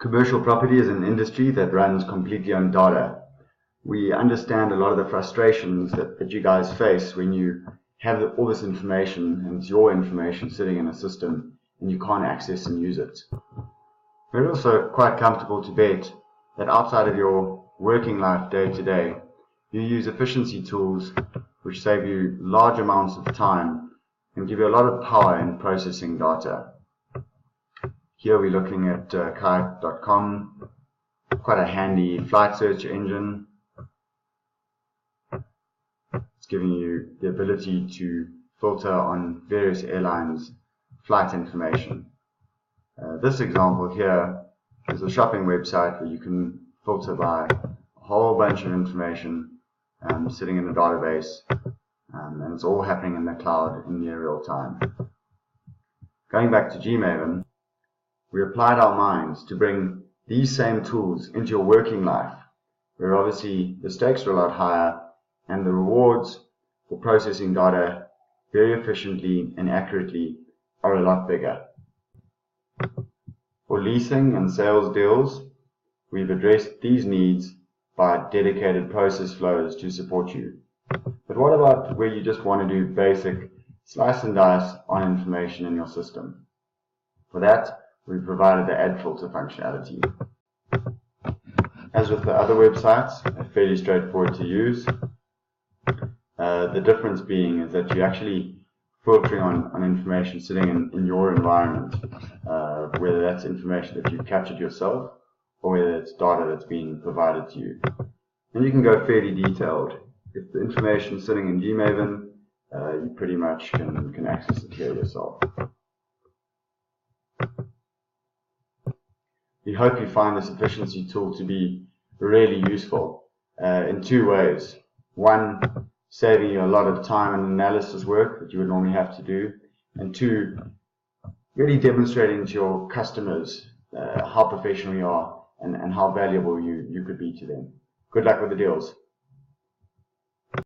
Commercial property is an industry that runs completely on data. We understand a lot of the frustrations that you guys face when you have all this information, and it's your information sitting in a system and you can't access and use it. We're also quite comfortable to bet that outside of your working life day to day, you use efficiency tools which save you large amounts of time and give you a lot of power in processing data. Here we're looking at kayak.com, quite a handy flight search engine. It's giving you the ability to filter on various airlines' flight information. This example here is a shopping website where you can filter by a whole bunch of information sitting in a database, and it's all happening in the cloud in near real time. Going back to Gmaven, we applied our minds to bring these same tools into your working life, where obviously the stakes are a lot higher and the rewards for processing data very efficiently and accurately are a lot bigger. For leasing and sales deals, we've addressed these needs by dedicated process flows to support you. But what about where you just want to do basic slice and dice on information in your system? For that, we've provided the add filter functionality. As with the other websites, they're fairly straightforward to use. The difference being is that you're actually filtering on information sitting in your environment, whether that's information that you've captured yourself or whether it's data that's being provided to you. And you can go fairly detailed. If the information is sitting in Gmaven, you pretty much can access it here yourself. We hope you find this efficiency tool to be really useful in two ways. One, saving you a lot of time and analysis work that you would normally have to do. And two, really demonstrating to your customers how professional you are and how valuable you could be to them. Good luck with the deals.